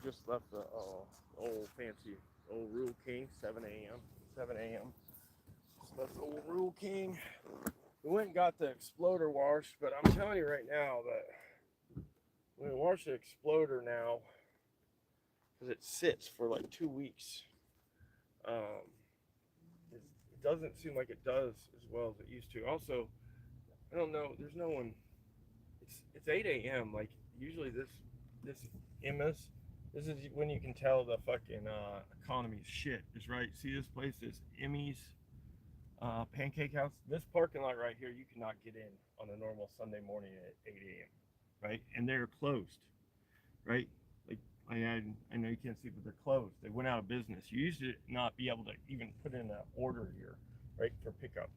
just left the old fancy old Rule King, 7 a.m. 7 a.m. Just left the old Rule King. We went and got the exploder washed, but I'm telling you right now that when we wash the exploder now, because it sits for like 2 weeks, um, it doesn't seem like it does as well as it used to. Also, I don't know. There's no one. It's 8 a.m. Like usually this MS. This is when you can tell the fucking economy's shit. Is right. See this place is Emmy's Pancake House. This parking lot right here, you cannot get in on a normal Sunday morning at 8 a.m. Right, and they're closed. Right, like I know you can't see, but they're closed. They went out of business. You used to not be able to even put in an order here, right, for pickup.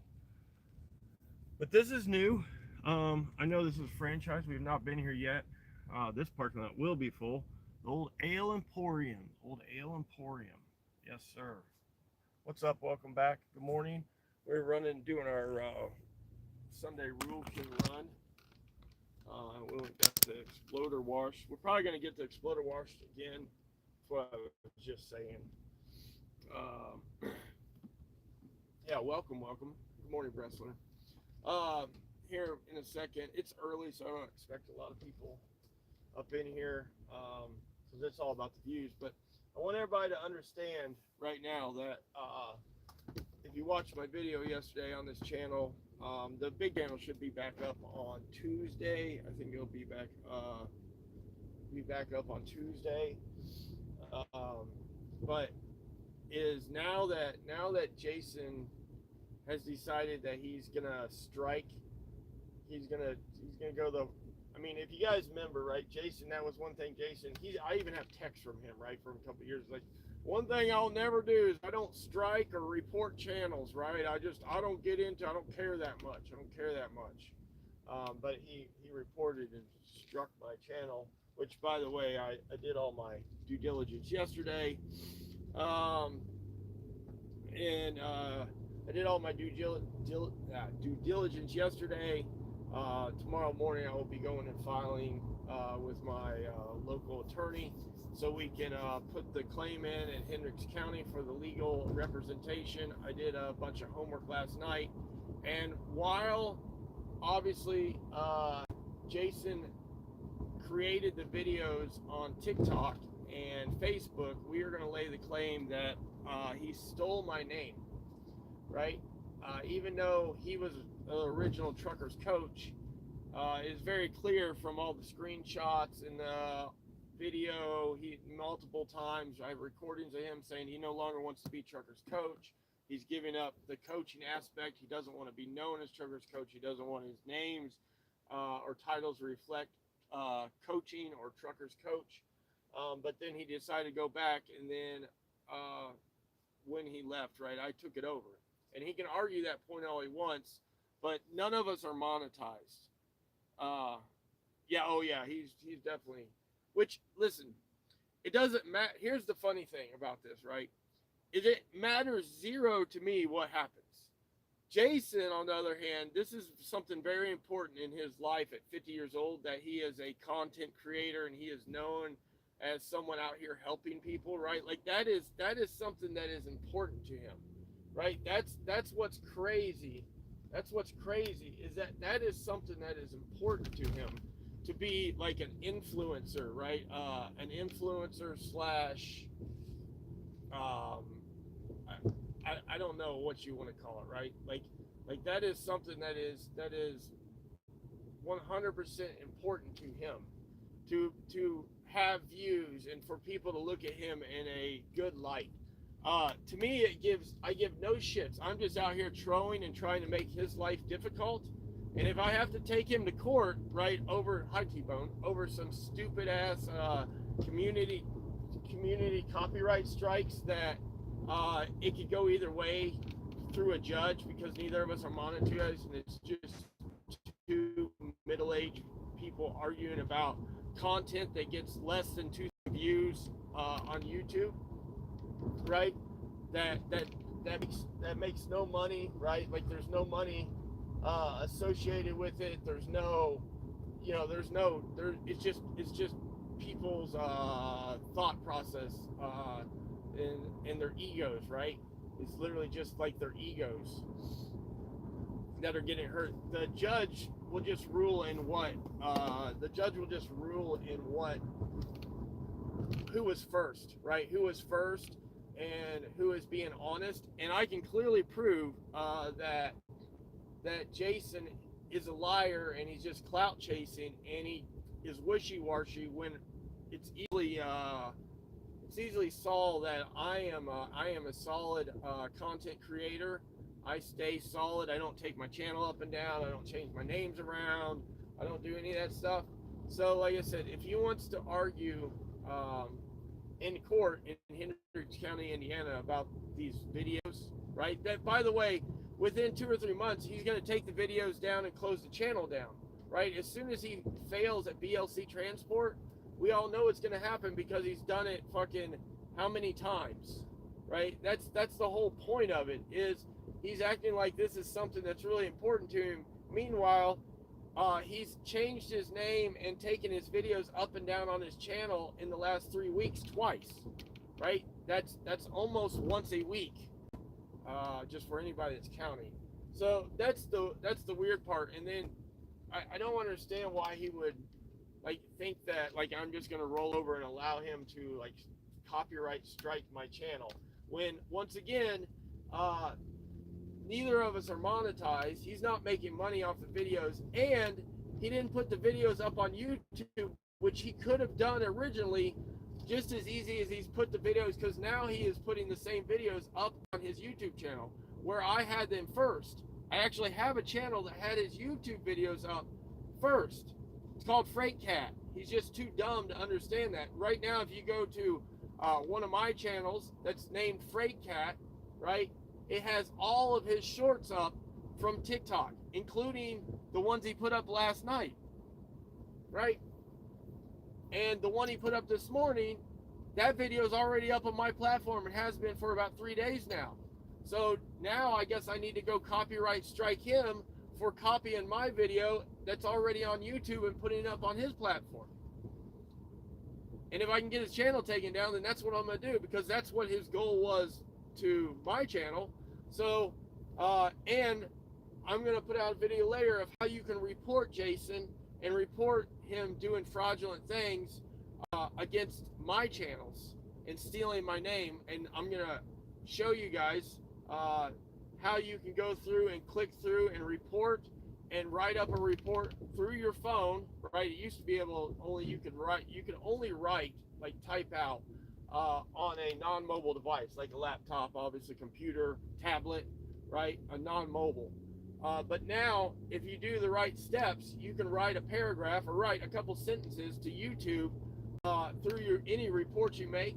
But this is new. I know this is a franchise. We have not been here yet. This parking lot will be full. The old Ale Emporium. Old Ale Emporium. Yes, sir. What's up? Welcome back. Good morning. We're doing our Sunday Rule King run. We got the exploder wash. We're probably going to get the exploder washed again. That's what I was just saying. Yeah, welcome. Good morning, Bressler. Here in a second. It's early, so I don't expect a lot of people up in here. So it's all about the views. But I want everybody to understand right now that if you watched my video yesterday on this channel, the big channel should be back up on Tuesday. I think it'll be back up on Tuesday. But is now that Jason has decided that he's gonna strike, he's gonna go the. I mean, if you guys remember, right, Jason, that was one thing. Jason, I even have texts from him, right, from a couple of years, like, one thing I'll never do is I don't strike or report channels, right? I don't get into, I don't care that much. But he reported and struck my channel, which, by the way, I did all my due diligence yesterday. I did all my due diligence yesterday. Tomorrow morning I will be going and filing with my local attorney so we can put the claim in Hendricks County for the legal representation. I did a bunch of homework last night, and while obviously Jason created the videos on TikTok and Facebook, we are going to lay the claim that he stole my name, right? Even though he was the original Truckers coach, it is very clear from all the screenshots and the video. He multiple times, I have recordings of him saying he no longer wants to be Truckers coach. He's giving up the coaching aspect. He doesn't want to be known as Truckers coach. He doesn't want his names or titles to reflect coaching or Truckers coach. But then he decided to go back, and then when he left, right, I took it over. And he can argue that point all he wants, but none of us are monetized. He's definitely. Which, listen, it doesn't matter. Here's the funny thing about this, right? It matters zero to me what happens. Jason, on the other hand, this is something very important in his life at 50 years old, that he is a content creator and he is known as someone out here helping people, right? Like that is something that is important to him, right? That's what's crazy. That's what's crazy is that is something that is important to him, to be like an influencer, right? An influencer slash, I don't know what you want to call it, right? Like that is something that is 100% important to him, to have views and for people to look at him in a good light. To me, I give no shits. I'm just out here trolling and trying to make his life difficult. And if I have to take him to court, right, over T-Bone, over some stupid ass community copyright strikes that it could go either way through a judge, because neither of us are monetized, and it's just two middle-aged people arguing about content that gets less than 2 views on YouTube, right? That makes no money, right? Like there's no money associated with it. There's no, it's just people's thought process in their egos, right? It's literally just like their egos that are getting hurt. The judge will just rule in what who was first, right? Who was first and who is being honest. And I can clearly prove that Jason is a liar and he's just clout chasing and he is wishy-washy when it's easily saw that I am a solid content creator. I stay solid. I don't take my channel up and down. I don't change my names around. I don't do any of that stuff. So like I said, if he wants to argue in court in Hendricks County, Indiana about these videos, right? That, by the way, within 2 or 3 months, he's going to take the videos down and close the channel down, right? As soon as he fails at BLC Transport, we all know it's going to happen because he's done it fucking how many times, right? That's the whole point of it, is he's acting like this is something that's really important to him. Meanwhile, he's changed his name and taken his videos up and down on his channel in the last 3 weeks twice, right? That's almost once a week, just for anybody that's counting. So that's the weird part. And then I don't understand why he would like think that like I'm just gonna roll over and allow him to like copyright strike my channel when once again neither of us are monetized. He's not making money off the videos, and he didn't put the videos up on YouTube, which he could have done originally just as easy as he's put the videos, because now he is putting the same videos up on his YouTube channel where I had them first. I actually have a channel that had his YouTube videos up first. It's called Freight Cat. He's just too dumb to understand that. Right now, if you go to one of my channels that's named Freight Cat, right, it has all of his shorts up from TikTok, including the ones he put up last night, right? And the one he put up this morning, that video is already up on my platform and has been for about 3 days now. So now I guess I need to go copyright strike him for copying my video that's already on YouTube and putting it up on his platform. And if I can get his channel taken down, then that's what I'm going to do, because that's what his goal was to my channel. So, and I'm going to put out a video later of how you can report Jason and report him doing fraudulent things against my channels and stealing my name. And I'm going to show you guys how you can go through and click through and report and write up a report through your phone, right? It used to be able you could only write, like type out on a non-mobile device, like a laptop, obviously computer, tablet, right? A non-mobile. But now, if you do the right steps, you can write a paragraph or write a couple sentences to YouTube through any reports you make.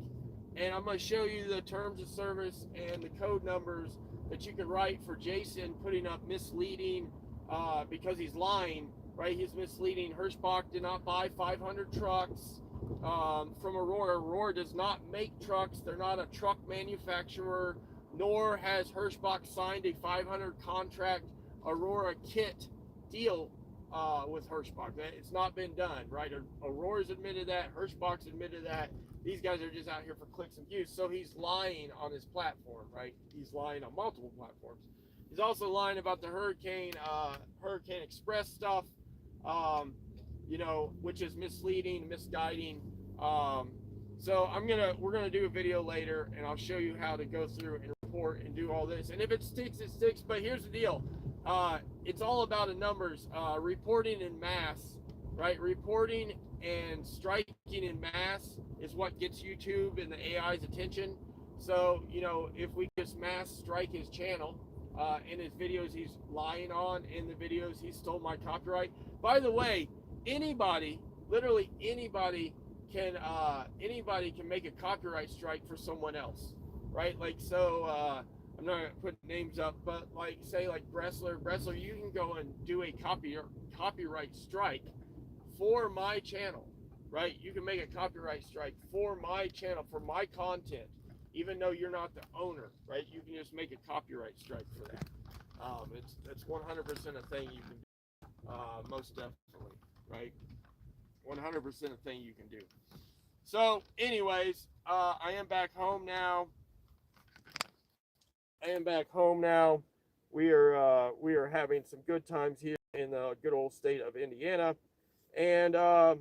And I'm going to show you the terms of service and the code numbers that you can write for Jason putting up misleading, because he's lying, right? He's misleading. Hirschbach did not buy 500 trucks from Aurora. Aurora does not make trucks. They're not a truck manufacturer, nor has Hirschbach signed a 500 contract Aurora kit deal with Hirschbach. It's not been done, right? Aurora's admitted that. Hirschbach's admitted that. These guys are just out here for clicks and views. So he's lying on his platform, right? He's lying on multiple platforms. He's also lying about the Hurricane Express stuff, you know, which is misleading, misguiding. So we're gonna do a video later, and I'll show you how to go through and report and do all this. And if it sticks, it sticks. But here's the deal: it's all about the numbers. Reporting in mass, right? Reporting and striking in mass is what gets YouTube and the AI's attention. So, you know, if we just mass strike his channel, in his videos he's lying on, in the videos he stole my copyright. By the way, anybody, literally anybody can make a copyright strike for someone else, right? Like, so I'm not gonna put names up, but like, say like Bressler, you can go and do a copyright strike for my channel, right? You can make a copyright strike for my channel, for my content, even though you're not the owner, right? You can just make a copyright strike for that. It's 100% a thing you can do, most definitely, right? 100% a thing you can do. So, anyways, I am back home now. We are having some good times here in the good old state of Indiana, and I'll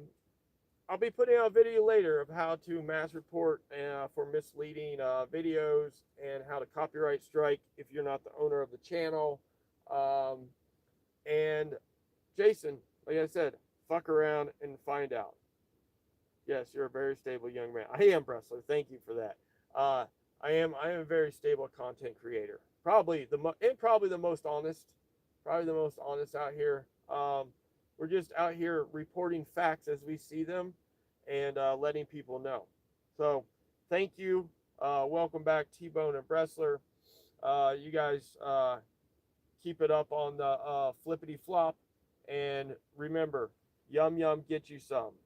be putting out a video later of how to mass report for misleading videos and how to copyright strike if you're not the owner of the channel. Um, and Jason, like I said, fuck around and find out. Yes, you're a very stable young man. I am, Bressler. Thank you for that. I am a very stable content creator. Probably the most honest. Probably the most honest out here. We're just out here reporting facts as we see them and letting people know. So, thank you. Welcome back, T-Bone and Bressler. You guys keep it up on the flippity flop. And remember, yum yum, get you some.